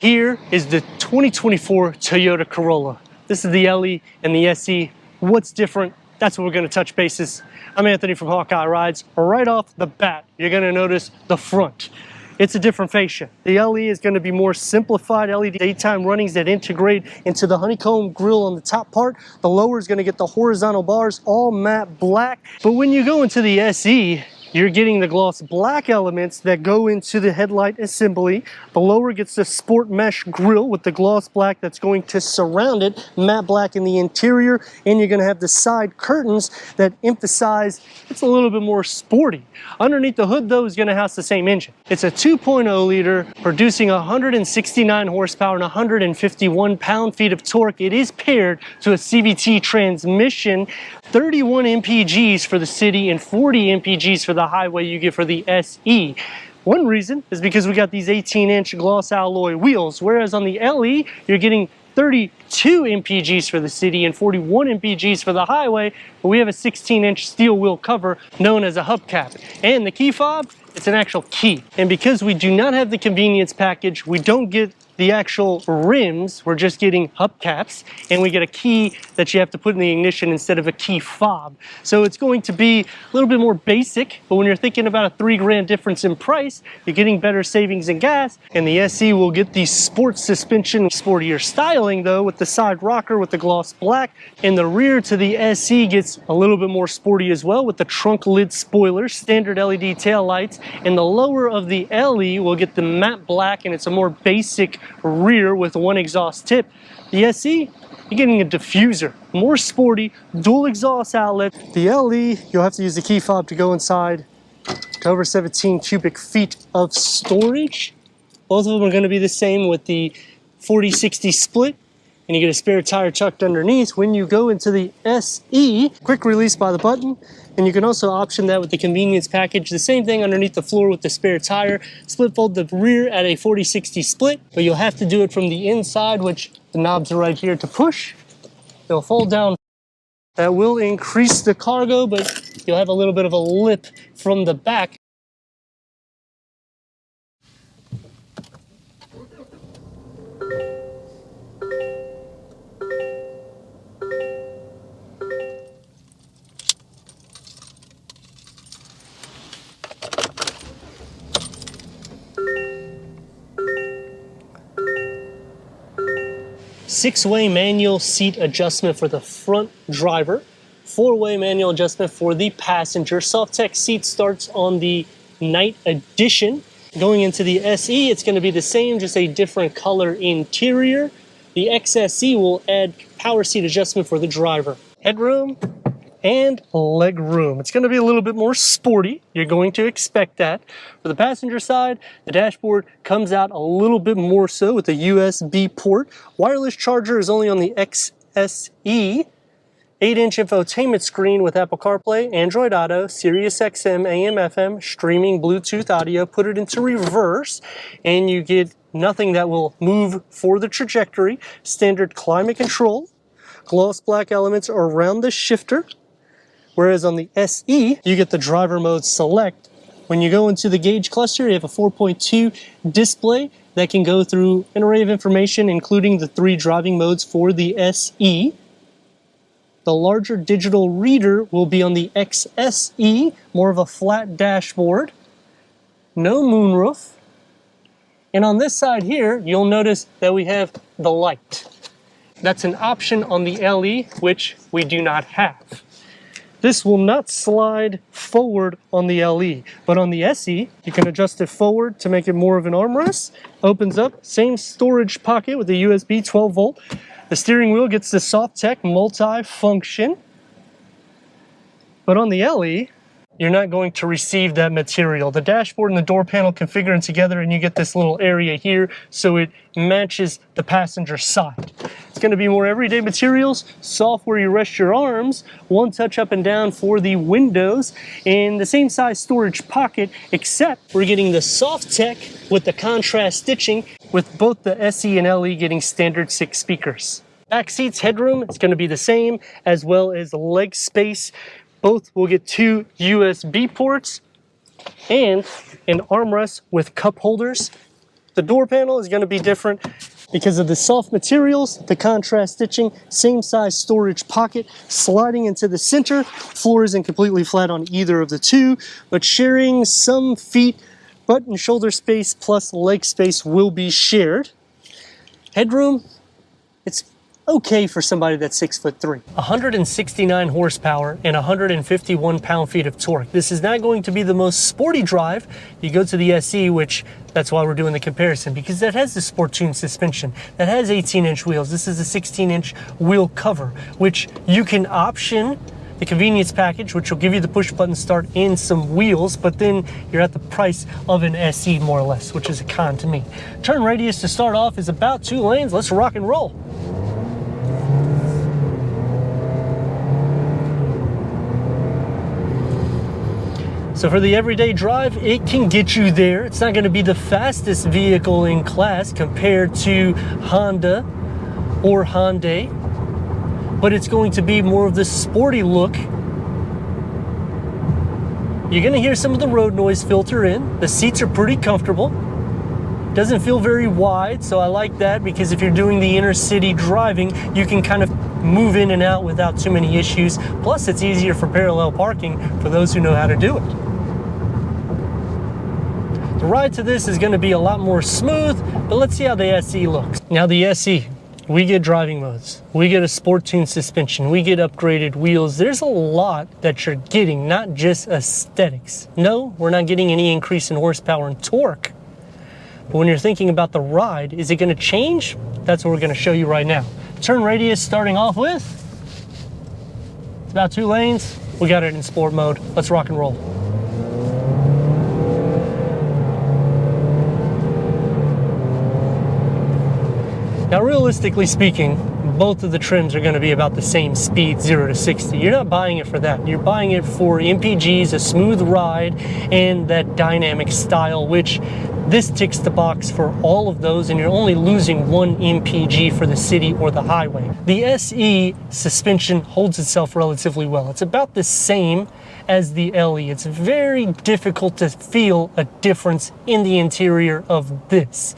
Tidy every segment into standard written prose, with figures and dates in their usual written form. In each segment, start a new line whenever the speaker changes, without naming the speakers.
Here is the 2024 Toyota Corolla. This is the LE and the SE. What's different? That's what we're going to touch bases. I'm Anthony from Hawkeye Rides. Right off the bat, you're going to notice the front. It's a different fascia. The LE is going to be more simplified LED daytime runnings that integrate into the honeycomb grille on the top part. The lower is going to get the horizontal bars, all matte black. But when you go into the SE, you're getting the gloss black elements that go into the headlight assembly. The lower gets the sport mesh grille with the gloss black that's going to surround it, matte black in the interior, and you're going to have the side curtains that emphasize it's a little bit more sporty. Underneath the hood, though, is going to house the same engine. It's a 2.0 liter producing 169 horsepower and 151 pound-feet of torque. It is paired to a CVT transmission, 31 mpgs for the city and 40 mpgs for the highway you get for the SE. One reason is because we got these 18-inch gloss alloy wheels, whereas on the LE, you're getting 32 mpgs for the city and 41 mpgs for the highway, but we have a 16-inch steel wheel cover known as a hubcap. And the key fob, it's an actual key. And because we do not have the convenience package, we don't get the actual rims, we're just getting hubcaps, and we get a key that you have to put in the ignition instead of a key fob. So it's going to be a little bit more basic, but when you're thinking about a $3 difference in price, you're getting better savings in gas, and the SE will get the sports suspension, sportier styling though, with the side rocker with the gloss black, and the rear to the SE gets a little bit more sporty as well with the trunk lid spoilers, standard LED tail lights, and the lower of the LE will get the matte black, and it's a more basic rear with one exhaust tip. The SE, you're getting a diffuser, more sporty, dual exhaust outlet. The LE, you'll have to use the key fob to go inside to over 17 cubic feet of storage. Both of them are going to be the same with the 40-60 split, and you get a spare tire tucked underneath. When you go into the SE, quick release by the button, and you can also option that with the convenience package. The same thing underneath the floor with the spare tire. Split fold the rear at a 40-60 split, but you'll have to do it from the inside, which the knobs are right here to push. They'll fold down. That will increase the cargo, but you'll have a little bit of a lip from the back. Six-way manual seat adjustment for the front driver, four-way manual adjustment for the passenger. Soft tech seat starts on the night edition. Going into the SE, it's going to be the same, just a different color interior. The XSE will add power seat adjustment for the driver. Headroom and leg room. It's going to be a little bit more sporty. You're going to expect that. For the passenger side, the dashboard comes out a little bit more so with a USB port. Wireless charger is only on the XSE. 8-inch infotainment screen with Apple CarPlay, Android Auto, Sirius XM, AM, FM, streaming, Bluetooth audio. Put it into reverse and you get nothing that will move for the trajectory. Standard climate control. Gloss black elements around the shifter. Whereas on the SE, you get the driver mode select. When you go into the gauge cluster, you have a 4.2 display that can go through an array of information, including the 3 driving modes for the SE. The larger digital reader will be on the XSE, more of a flat dashboard. No moonroof. And on this side here, you'll notice that we have the light. That's an option on the LE, which we do not have. This will not slide forward on the LE, but on the SE, you can adjust it forward to make it more of an armrest. Opens up, same storage pocket with the USB 12 volt. The steering wheel gets the soft tech multi-function. But on the LE, you're not going to receive that material. The dashboard and the door panel configuring together, and you get this little area here so it matches the passenger side. It's going to be more everyday materials, soft where you rest your arms, one touch up and down for the windows, and the same size storage pocket, except we're getting the soft tech with the contrast stitching, with both the SE and LE getting standard 6 speakers. Back seats headroom is going to be the same, as well as leg space. Both will get 2 USB ports and an armrest with cup holders. The door panel is going to be different because of the soft materials, the contrast stitching, same size storage pocket sliding into the center. Floor isn't completely flat on either of the two, but sharing some feet, butt and shoulder space plus leg space will be shared. Headroom, it's okay for somebody that's 6'3". 169 horsepower and 151 pound-feet of torque. This is not going to be the most sporty drive. You go to the SE, which that's why we're doing the comparison, because that has the sport tune suspension, that has 18-inch wheels. This is a 16-inch wheel cover, which you can option the convenience package, which will give you the push button start and some wheels, but then you're at the price of an SE more or less, which is a con to me. Turn radius to start off is about 2 lanes. Let's rock and roll. So for the everyday drive, it can get you there. It's not going to be the fastest vehicle in class compared to Honda or Hyundai, but it's going to be more of the sporty look. You're going to hear some of the road noise filter in. The seats are pretty comfortable. Doesn't feel very wide, so I like that, because if you're doing the inner city driving, you can kind of move in and out without too many issues. Plus, it's easier for parallel parking for those who know how to do it. The ride to this is going to be a lot more smooth, but let's see how the SE looks. Now the SE, we get driving modes, we get a sport tune suspension, we get upgraded wheels. There's a lot that you're getting, not just aesthetics. No, we're not getting any increase in horsepower and torque. But when you're thinking about the ride, is it going to change? That's what we're going to show you right now. Turn radius starting off with, it's about 2 lanes. We got it in sport mode. Let's rock and roll. Now, realistically speaking, both of the trims are going to be about the same speed, 0 to 60. You're not buying it for that. You're buying it for MPGs, a smooth ride, and that dynamic style, which this ticks the box for all of those, and you're only losing 1 MPG for the city or the highway. The SE suspension holds itself relatively well. It's about the same as the LE. It's very difficult to feel a difference in the interior of this.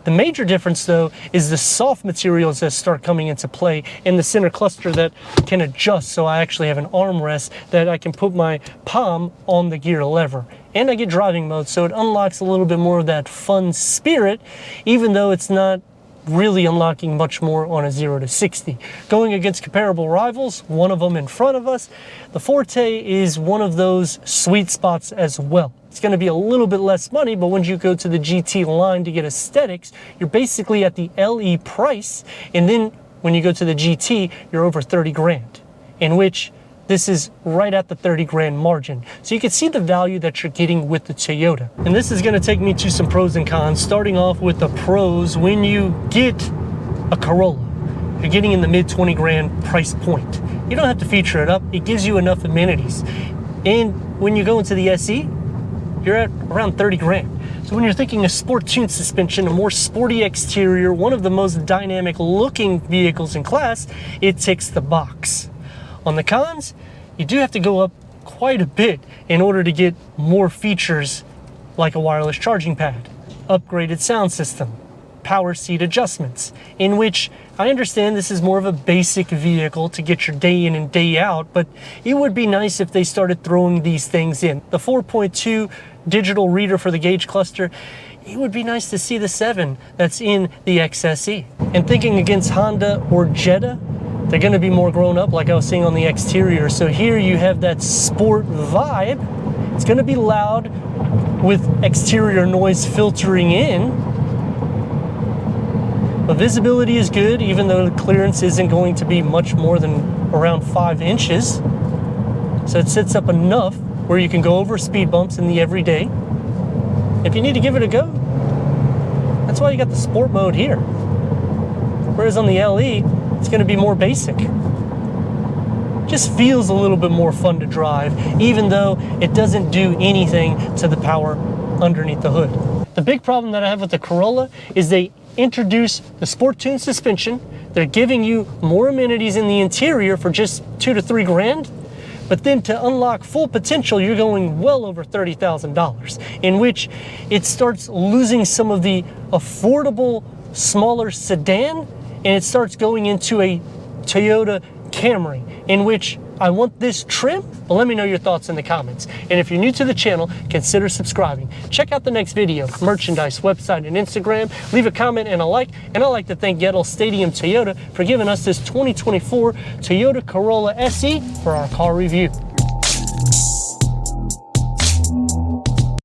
The major difference, though, is the soft materials that start coming into play in the center cluster that can adjust. So I actually have an armrest that I can put my palm on the gear lever. And I get driving mode, so it unlocks a little bit more of that fun spirit, even though it's not really unlocking much more on a 0 to 60. Going against comparable rivals, one of them in front of us, the Forte is one of those sweet spots as well. It's going to be a little bit less money, but when you go to the GT line to get aesthetics, you're basically at the LE price, and then when you go to the GT, you're over 30 grand, in which this is right at the 30 grand margin. So you can see the value that you're getting with the Toyota. And this is going to take me to some pros and cons, starting off with the pros. When you get a Corolla, you're getting in the mid 20 grand price point. You don't have to feature it up. It gives you enough amenities. And when you go into the SE, you're at around 30 grand. So when you're thinking a sport tune suspension, a more sporty exterior, one of the most dynamic looking vehicles in class, it ticks the box. On the cons, you do have to go up quite a bit in order to get more features like a wireless charging pad, upgraded sound system, power seat adjustments, in which I understand this is more of a basic vehicle to get your day in and day out, but it would be nice if they started throwing these things in. The 4.2 digital reader for the gauge cluster, it would be nice to see the 7 that's in the XSE. And thinking against Honda or Jetta, they're going to be more grown up, like I was saying on the exterior. So here you have that sport vibe. It's going to be loud with exterior noise filtering in. But visibility is good, even though the clearance isn't going to be much more than around 5 inches. So it sets up enough where you can go over speed bumps in the everyday. If you need to give it a go, that's why you got the sport mode here. Whereas on the LE, it's going to be more basic. Just feels a little bit more fun to drive, even though it doesn't do anything to the power underneath the hood. The big problem that I have with the Corolla is they introduce the sport tune suspension. They're giving you more amenities in the interior for just 2 to 3 grand, But then to unlock full potential, you're going well over $30,000, in which it starts losing some of the affordable, smaller sedan, and it starts going into a Toyota Camry, in which I want this trim, but let me know your thoughts in the comments. And if you're new to the channel, consider subscribing. Check out the next video, merchandise, website, and Instagram. Leave a comment and a like. And I'd like to thank Gettle Stadium Toyota for giving us this 2024 Toyota Corolla SE for our car review.